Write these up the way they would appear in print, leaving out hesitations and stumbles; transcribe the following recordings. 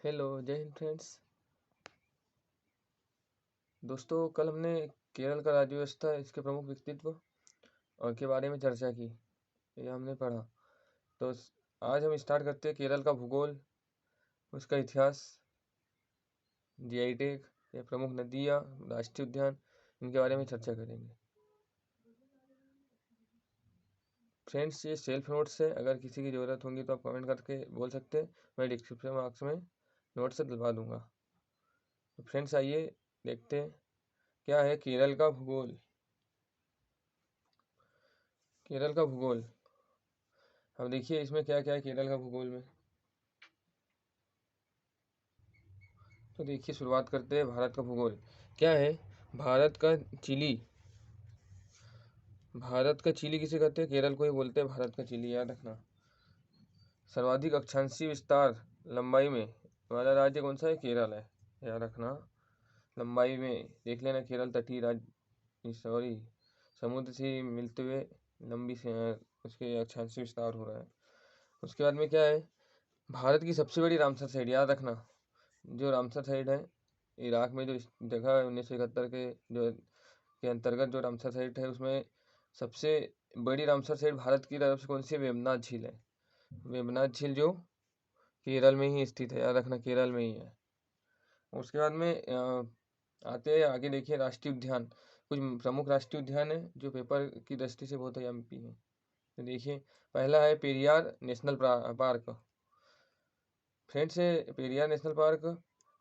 Hello, जय Hind friends. दोस्तों, कल हमने केरल का राज्य व्यवस्था, इसके प्रमुख व्यक्तित्व और के बारे में चर्चा की। ये हमने पढ़ा। तो आज हम स्टार्ट करते हैं केरल का भूगोल, उसका इतिहास, जीआई टैग या प्रमुख नदियाँ, राष्ट्रीय उद्यान, इनके बारे में चर्चा करेंगे। फ्रेंड्स, ये सेल्फ नोट्स है, अगर किसी की ज़रूरत होगी तो आप कमेंट करके बोल सकते हैं, मैं डिस्क्रिप्शन बॉक्स में नोट से दिलवा दूंगा। तो फ्रेंड्स, आइए देखते हैं क्या है केरल का भूगोल। केरल का भूगोल, अब देखिए इसमें क्या क्या है केरल का भूगोल में। तो देखिए, शुरुआत करते हैं भारत का भूगोल। क्या है भारत का चिली। भारत का चिली किसे कहते हैं? केरल को ही बोलते हैं भारत का चिली, याद रखना। सर्वाधिक अक्षांशीय विस्तार लंबाई में वाला राज्य कौन सा है? केरल है, याद रखना। लंबाई में देख लेना, केरल तटीय राज्य, सॉरी, समुद्र से मिलते हुए लंबी से उसके अक्षांशीय विस्तार हो रहा है। उसके बाद में क्या है, भारत की सबसे बड़ी रामसर साइट, याद रखना। जो रामसर साइट है, इराक में जो जगह है 1971 के जो के अंतर्गत जो रामसर साइट है, उसमें सबसे बड़ी रामसर साइट भारत की तरफ से कौन सी है? वेमनाथ झील है। वेमनाथ झील जो केरल में ही स्थित है, याद रखना, केरल में ही है। उसके बाद में आते हैं आगे, देखिए राष्ट्रीय उद्यान। कुछ प्रमुख राष्ट्रीय उद्यान है जो पेपर की दृष्टि से बहुत एमपी है। तो देखिए, पहला है Periyar national park. Friends, Periyar national park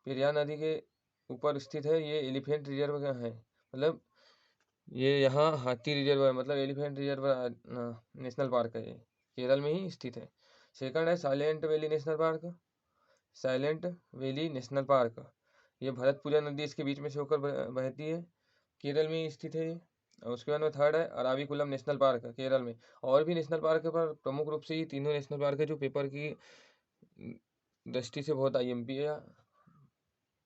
Periyar नदी के ऊपर स्थित है। ये एलिफेंट रिजर्व का है, मतलब ये यहाँ हाथी रिजर्व है, मतलब एलिफेंट रिजर्व नेशनल पार्क है। ये केरल में ही स्थित है। सेकंड है silent valley national park. Silent valley national park, ये भरतपुजा नदी इसके बीच में से होकर बहती है, केरल में ही स्थित है ये। और उसके बाद में थर्ड है अराविकुलम नेशनल पार्क, केरल में। और भी नेशनल पार्क है, पर प्रमुख रूप से ये तीनों नेशनल पार्क है जो पेपर की दृष्टि से बहुत आईएमपी है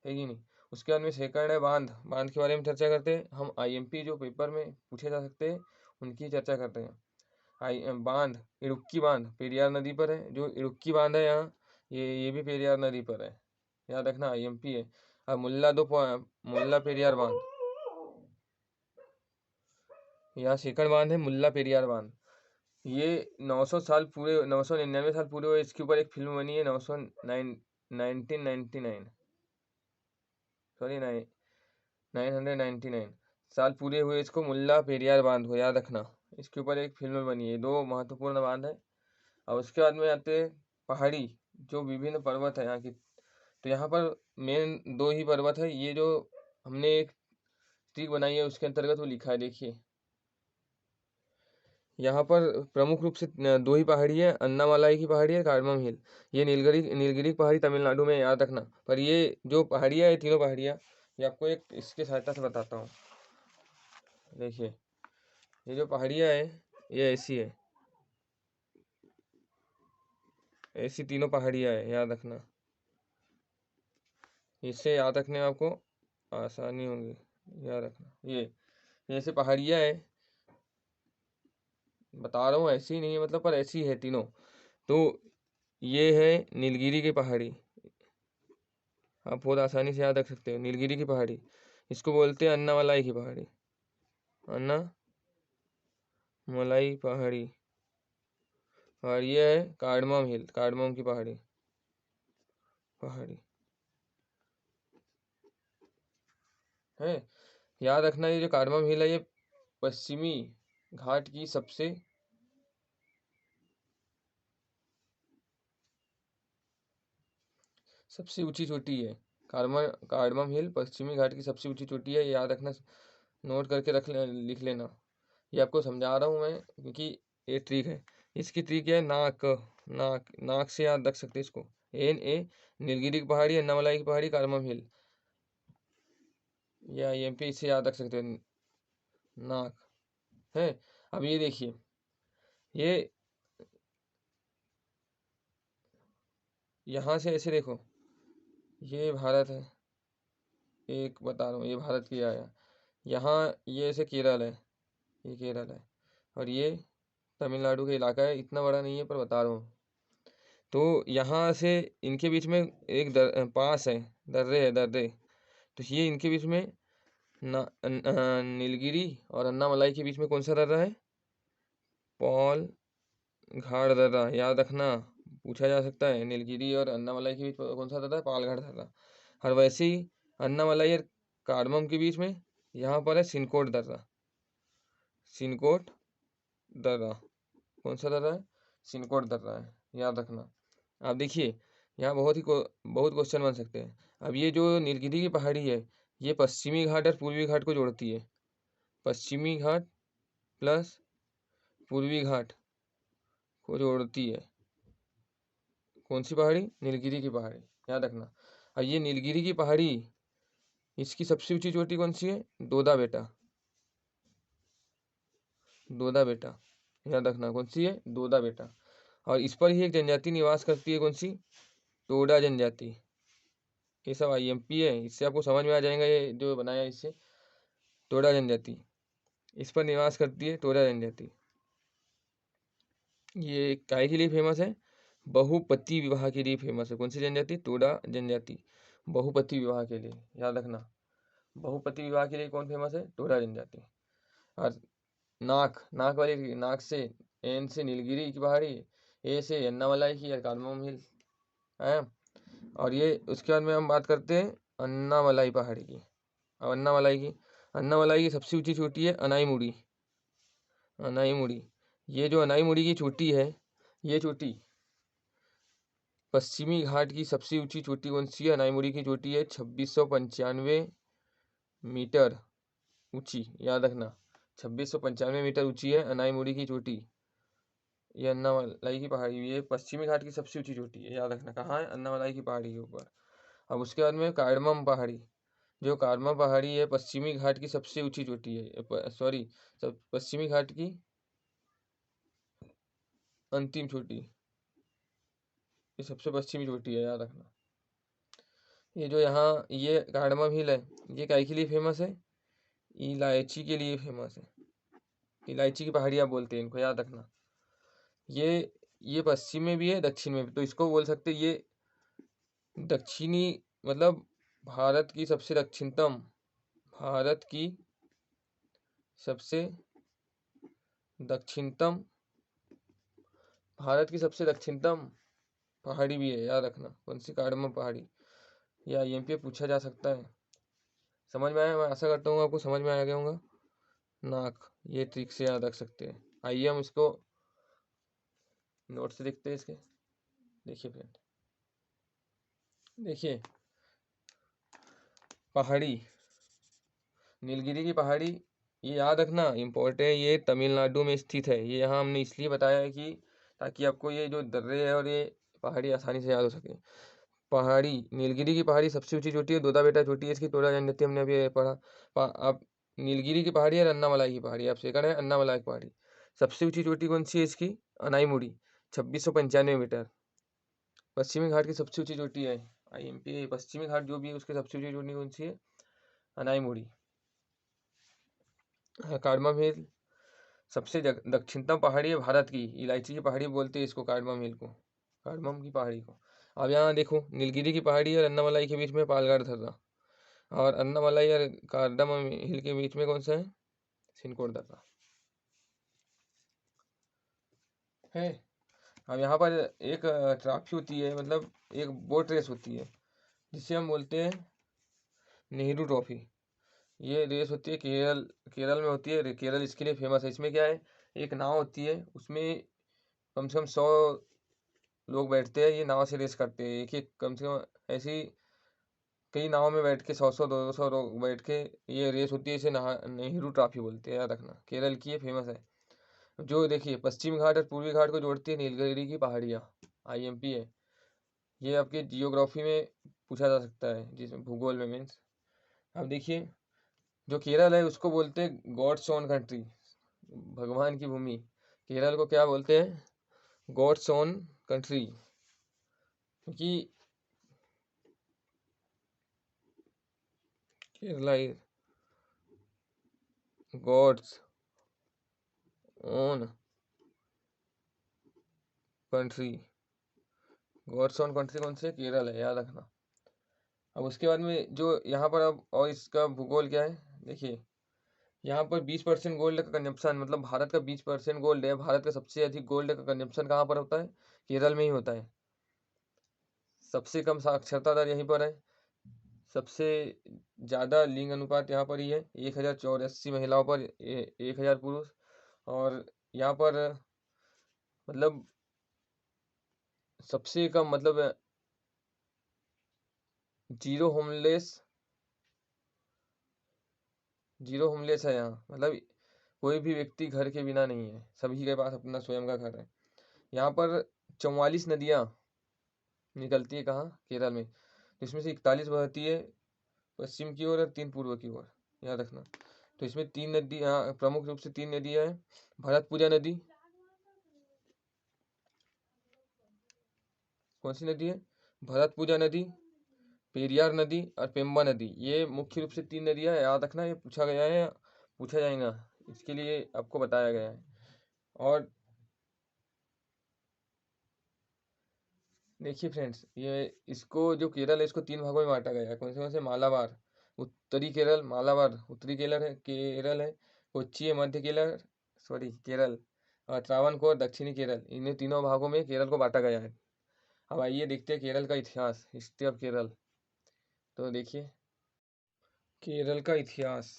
कि नहीं। उसके बाद में सेकंड है बांध। बांध के बारे में चर्चा करते हैं हम। आईएमपी जो पेपर में पूछे जा सकते हैं उनकी चर्चा करते हैं। बांध, इडुक्की बांध पेरियार नदी पर है। जो इडुक्की बांध है यहाँ, ये भी पेरियार नदी पर है, याद रखना, आईएमपी है। अब मुल्ला पेरियार बांध, यहाँ सेकंड बांध है मुल्ला पेरियार बांध। ये 999 साल पूरे हुए, इसके ऊपर एक फिल्म बनी है 1999, सॉरी 999 साल पूरे हुए इसको, मुल्ला पेरियार बांध को, याद रखना। इसके ऊपर एक फिल्म बनी है। दो महत्वपूर्ण बांध है। और उसके बाद में आते हैं पहाड़ी, जो विभिन्न पर्वत है यहाँ की। तो यहाँ पर मेन दो ही पर्वत है। ये जो हमने एक ट्रिक बनाई है उसके अंतर्गत वो लिखा है, देखिए। यहाँ पर प्रमुख रूप से दो ही पहाड़ी है, अन्नामलाई की पहाड़ी है, कार्डमम हिल। ये नीलगिरी नीलगिरी पहाड़ी तमिलनाडु में, याद रखना। पर ये जो पहाड़ियाँ है, तीनों पहाड़ियाँ, ये आपको एक इसके सहायता से बताता हूँ। देखिए, ये जो पहाड़ियाँ है ये ऐसी है, ऐसी तीनों पहाड़ियाँ है, याद रखना। इससे याद रखने में आपको आसानी होगी, याद रखना। ये ऐसे पहाड़ियाँ है, बता रहा हूँ, ऐसी नहीं है मतलब, पर ऐसी है तीनों। तो ये है नीलगिरी की पहाड़ी, आप बहुत आसानी से याद रख सकते हो। नीलगिरी की पहाड़ी, इसको बोलते हैं अन्नामलाई की पहाड़ी, अन्नामलाई पहाड़ी। और ये है कार्डमम हिल, कार्डमम की पहाड़ी पहाड़ी है, याद रखना। ये जो कार्डमम हिल है, ये पश्चिमी घाट की सबसे ऊंची चोटी है। कार्डमम हिल पश्चिमी घाट की सबसे ऊंची चोटी है, याद रखना। नोट करके लिख लेना। ये आपको समझा रहा हूँ मैं क्योंकि ये ट्रिक है। इसकी ट्रिक है नाक, नाक नाक से याद रख सकते इसको। NA, नीलगिरी की पहाड़ी, अन्नामलाई की पहाड़ी, कार्डमम हिल, या एमपी, इसे याद रख सकते हैं, नाक है। अब ये देखिए, ये यहाँ से ऐसे देखो, ये भारत है, एक बता रहा हूँ, ये भारत की आया। यहाँ ये ऐसे केरल है, ये केरल है। और ये तमिलनाडु का इलाका है, इतना बड़ा नहीं है पर बता रहा हूँ। तो यहाँ से इनके बीच में एक पास है, दर्रे है, दर्रे। तो ये इनके बीच में नीलगिरी और अन्नामलाई के बीच में कौन सा दर्रा है? पॉल घाट दर्रा, याद रखना, पूछा जा सकता है। नीलगिरी और अन्नामलाई के बीच कौन सा दर्रा है? पालघाट दर्रा। और वैसे ही अन्नामलाई और कार्डमम के बीच में यहाँ पर है सिनकोट दर्रा। सिनकोट दर्रा कौन सा दर्रा है? सिनकोट दर्रा है, याद रखना। आप देखिए, यहाँ बहुत क्वेश्चन बन सकते हैं। अब ये जो नीलगिरी की पहाड़ी है, ये पश्चिमी घाट और पूर्वी घाट को जोड़ती है। पश्चिमी घाट प्लस पूर्वी घाट को जोड़ती है। कौन सी पहाड़ी? नीलगिरी की पहाड़ी, याद रखना। और ये नीलगिरी की पहाड़ी, इसकी सबसे ऊंची चोटी कौन सी है? दोदा बेटा। दोदा बेटा, याद रखना, कौन सी है? दोदा बेटा। और इस पर ही एक जनजाति निवास करती है, कौन सी? टोडा जनजाति। ये सब आईएमपी है, इससे आपको समझ में आ जाएगा ये जो बनाया इससे। टोडा जनजाति, इस पर निवास करती है टोडा जनजाति। ये काय के लिए फेमस है? बहुपति विवाह के लिए फेमस है। कौन सी जनजाति? टोडा जनजाति, बहुपति विवाह के लिए, याद रखना। बहुपति विवाह के लिए कौन फेमस है? टोडा जनजाति। और नाक वाली, नाक से, एन से नीलगिरी की पहाड़ी, ए से अन्नामलाई की या कार्डमम हिल है। और ये उसके बाद में हम बात करते हैं अन्नामलाई पहाड़ी की। अब अन्नामलाई की सबसे ऊंची चोटी है अनाईमुड़ी। अनाईमुड़ी, ये जो अनाईमुड़ी की चोटी है, ये चोटी पश्चिमी घाट की सबसे ऊंची चोटी कौन सी है? अनाईमुड़ी की चोटी है 2695 मीटर ऊंची, याद रखना। 2695 मीटर ऊंची है अनाईमुड़ी की चोटी। ये अन्नामलाई की पहाड़ी, ये पश्चिमी घाट की सबसे ऊंची चोटी है, याद रखना। कहाँ है? अन्नामलाई की पहाड़ी के ऊपर। अब उसके बाद में कार्डमम पहाड़ी, जो कार्डमम पहाड़ी है पश्चिमी घाट की सबसे ऊंची चोटी है, सॉरी, पश्चिमी घाट की अंतिम चोटी, ये सबसे पश्चिमी चोटी है, याद रखना। ये जो यहाँ ये कार्डमम हिल है, ये काय के लिए फेमस है? इलायची के लिए फेमस है। इलायची की पहाड़ी आप बोलते हैं इनको, याद रखना। ये पश्चिम में भी है, दक्षिण में भी, तो इसको बोल सकते हैं ये दक्षिणी, मतलब भारत की सबसे दक्षिणतम, भारत की सबसे दक्षिणतम, भारत की सबसे दक्षिणतम पहाड़ी भी है, याद रखना। कौन सी? कार्डमम पहाड़ी। या आईएमपी पूछा जा सकता है। समझ में आया? मैं आशा करता हूँ आपको समझ में आ गया होगा। नाक, ये ट्रिक से याद रख सकते हैं। आइए हम इसको नोट से देखते हैं इसके। देखिए फ्रेंड, देखिए पहाड़ी, नीलगिरी की पहाड़ी, ये याद रखना, इम्पोर्टेंट है। ये तमिलनाडु में स्थित है। ये यहाँ हमने इसलिए बताया है कि ताकि आपको ये जो दर्रे है और ये पहाड़ी आसानी से याद हो सके। पहाड़ी, नीलगिरी की पहाड़ी सबसे ऊंची चोटी है, दोदा बेटा चोटी है इसकी, टोडा जनजाति हमने अभी पढ़ा। अब नीलगिरी की पहाड़ी और अन्नामलाई की पहाड़ी, अब सेकंड है अन्नामलाई की पहाड़ी। सबसे ऊंची चोटी कौन सी है इसकी? अनाईमुड़ी, 2695 मीटर। पश्चिमी घाट की सबसे ऊंची चोटी है आईएमपी, पश्चिमी घाट जो भी है उसकी सबसे ऊंची चोटी कौन सी है? अनाईमुड़ी। कार्डमम हिल सबसे दक्षिणतम पहाड़ी है भारत की, इलायची की पहाड़ी बोलते हैं इसको, कार्डमम हिल को, कार्डमम की पहाड़ी को। अब यहाँ देखो, नीलगिरी की पहाड़ी और अन्नामलाई के बीच में पालघाट दर्रा, और अन्नामलाई और कार्डमम हिल के बीच में कौन सा है? सिनकोट दर्रा है। अब यहाँ पर एक ट्रॉफी होती है, मतलब एक बोट रेस होती है, जिसे हम बोलते हैं नेहरू ट्रॉफी। ये रेस होती है केरल में होती है। केरल इसके लिए फेमस है। इसमें क्या है, एक नाव होती है, उसमें कम से कम 100 लोग बैठते हैं, ये नाव से रेस करते हैं। एक एक कम से कम ऐसी कई नावों में बैठ के 100-100 200 लोग बैठ के ये रेस होती है। इसे नेहरू ट्रॉफी बोलते हैं, याद रखना। केरल की ये फेमस है। जो देखिए पश्चिम घाट और पूर्वी घाट को जोड़ती है नीलगिरी की पहाड़ियाँ, आईएमपी है। ये आपके जियोग्राफी में पूछा जा सकता है, जिसमें भूगोल में मीन्स। अब देखिए, जो केरल है उसको बोलते हैं गॉड्स ओन कंट्री, भगवान की भूमि। केरल को क्या बोलते हैं? गॉड्स ओन कंट्री, क्योंकि Kerala is God's own country, God's own country कौन सी है? केरल है, याद रखना। अब उसके बाद में जो यहाँ पर अब और इसका भूगोल क्या है, देखिए यहाँ पर 20% गोल्ड का कंजप्शन, मतलब भारत का 20% गोल्ड है। भारत का सबसे अधिक गोल्ड का कंजप्शन कहाँ पर होता है? केरल में ही होता है। सबसे कम साक्षरता दर यहीं पर है। सबसे ज़्यादा लिंग अनुपात यहाँ पर ही है, 1084 महिलाओं पर 1000 पुरुष। और यहाँ पर मतलब सबसे कम मतलब जीरो होमलेस है यहाँ, मतलब कोई भी व्यक्ति घर के बिना नहीं है, सभी के पास अपना स्वयं का घर है। यहाँ पर 44 नदियाँ निकलती है कहाँ? केरल में। इसमें से 41 बहती है पश्चिम की ओर और 3 पूर्व की ओर, याद रखना। तो इसमें 3 नदी, यहाँ प्रमुख रूप से 3 नदियाँ हैं। भरतपुजा नदी, कौन सी नदी है? भरतपुजा नदी, पेरियार नदी और पेम्बा नदी। ये मुख्य रूप से 3 नदियाँ हैं, याद रखना। ये पूछा गया है, पूछा जाएगा, इसके लिए आपको बताया गया है। और देखिए फ्रेंड्स, ये इसको जो केरल है इसको 3 भागों में बांटा गया है। कौन से? मालाबार उत्तरी केरल, मालाबार उत्तरी केरल है। कोच्चि है मध्य केरल, सॉरी केरल। और त्रावणकोर दक्षिणी केरल। इन तीनों भागों में केरल को बांटा गया है। अब आइए देखते हैं केरल का इतिहास, हिस्ट्री ऑफ केरल। तो देखिए केरल का इतिहास,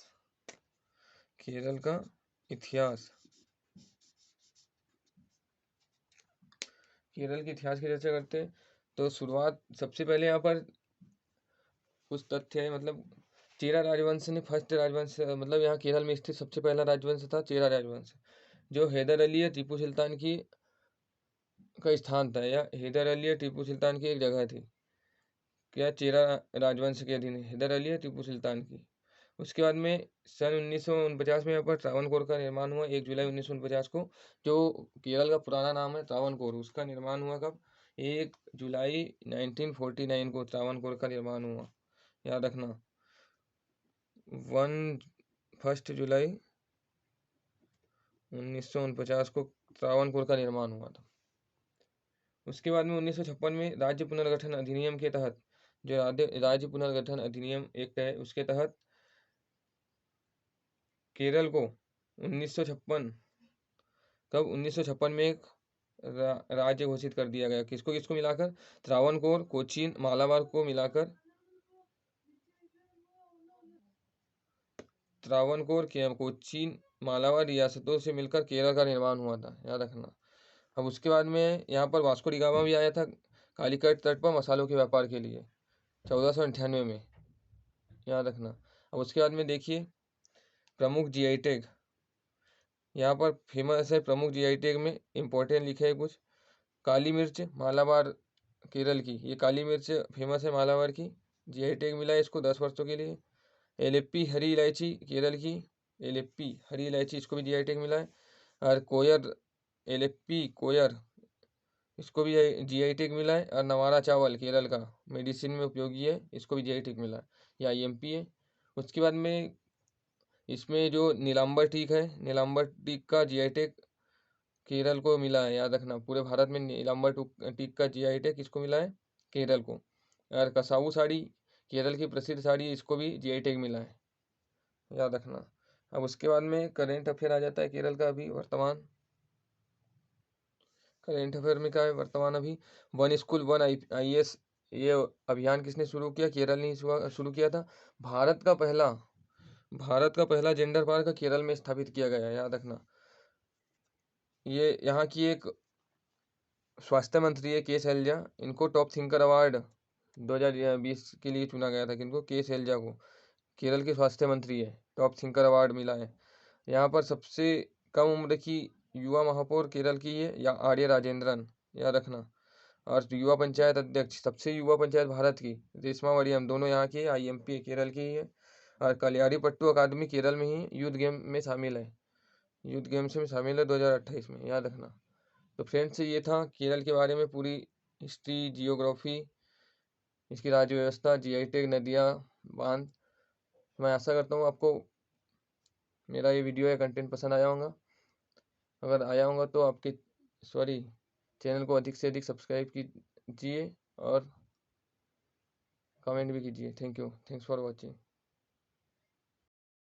केरल का इतिहास, केरल के इतिहास की चर्चा करते हैं। तो शुरुआत सबसे पहले यहाँ पर कुछ तथ्य है, मतलब चेरा राजवंश ने फर्स्ट राजवंश, मतलब यहाँ केरल में स्थित सबसे पहला राजवंश था चेरा राजवंश, जो हैदर अली या टीपू सुल्तान की का स्थान था, या हैदर अली या टीपू सुल्तान की एक जगह थी। क्या? चेरा राजवंश के अधीन हैदर अली या टीपू सुल्तान की। उसके बाद में सन 1949 में यहाँ पर त्रावणकोर का निर्माण हुआ, 1 जुलाई 1949 को। जो केरल का पुराना नाम है त्रावणकोर, उसका निर्माण हुआ कब? 1 जुलाई 1949 को त्रावणकोर का निर्माण हुआ, याद रखना। 1 जुलाई 1949 को त्रावणकोर का निर्माण हुआ था। उसके बाद में 1956 में राज्य पुनर्गठन अधिनियम के तहत, जो राज्य पुनर्गठन अधिनियम एक्ट है, उसके तहत केरल को 1956, कब? 1956 में एक राज्य घोषित कर दिया गया। किसको किसको मिलाकर? त्रावणकोर, कोचीन, मालाबार को मिलाकर त्रावणकोर के कोचीन मालाबार रियासतों से मिलकर केरल का निर्माण हुआ था, याद रखना। अब उसके बाद में यहाँ पर वास्को डी गामा भी आया था कालीकट तट पर मसालों के व्यापार के लिए 1498 में, याद रखना। अब उसके बाद में देखिए प्रमुख जीआई टैग, यहाँ पर फेमस है प्रमुख जीआई टैग में इम्पोर्टेंट लिखे है कुछ। काली मिर्च मालाबार केरल की, ये काली मिर्च फेमस है मालाबार की, जीआई टैग मिला है इसको 10 वर्षों के लिए। एलेप्पी हरी इलायची केरल की, एलेप्पी हरी इलायची, इसको भी जीआई टैग मिला है। और कोयर, एलेप्पी कोयर, इसको भी जीआई टैग मिला है। और नवारा चावल केरल का मेडिसिन में उपयोगी है, इसको भी जीआई टैग मिला है, ये आईएमपी है। उसके बाद में इसमें जो नीलांबर टीक है, नीलांबर टीक का जीआई टैग केरल को मिला है, याद रखना। पूरे भारत में नीलांबर टीक का जीआई टैग किसको मिला है? केरल को। और कसाऊ साड़ी केरल की प्रसिद्ध साड़ी है, इसको भी जीआई टैग मिला है, याद रखना। अब उसके बाद में करेंट अफेयर आ जाता है केरल का अभी वर्तमान। करेंट अफेयर में क्या है वर्तमान अभी? वन स्कूल वन आईएएस, ये अभियान किसने शुरू किया? केरल ने शुरू किया था। भारत का पहला जेंडर पार्क केरल में स्थापित किया गया है, याद रखना। ये यहाँ की एक स्वास्थ्य मंत्री है के शैलजा, इनको टॉप थिंकर अवार्ड 2020 के लिए चुना गया था। किनको? के शैलजा को, केरल के स्वास्थ्य मंत्री है, टॉप थिंकर अवार्ड मिला है। यहाँ पर सबसे कम उम्र की युवा महापौर केरल की है या आर्य राजेंद्रन, याद रखना। और युवा पंचायत अध्यक्ष, सबसे युवा पंचायत भारत की रेशमा वड़ियम, दोनों यहाँ की आईएमपी केरल की ही है। और कलियारी पट्टू अकादमी केरल में ही यूथ गेम में शामिल है, यूथ गेम्स में शामिल है 2028 में, याद रखना। तो फ्रेंड्स ये था केरल के बारे में पूरी हिस्ट्री, जियोग्राफी, इसकी राज्य व्यवस्था, जीआई टैग, नदियाँ, बांध। मैं आशा करता हूँ आपको मेरा ये वीडियो या कंटेंट पसंद आया होगा। अगर आया होगा तो आपके चैनल को अधिक से अधिक सब्सक्राइब की कीजिए और कमेंट भी कीजिए। Thank you, thanks for watching.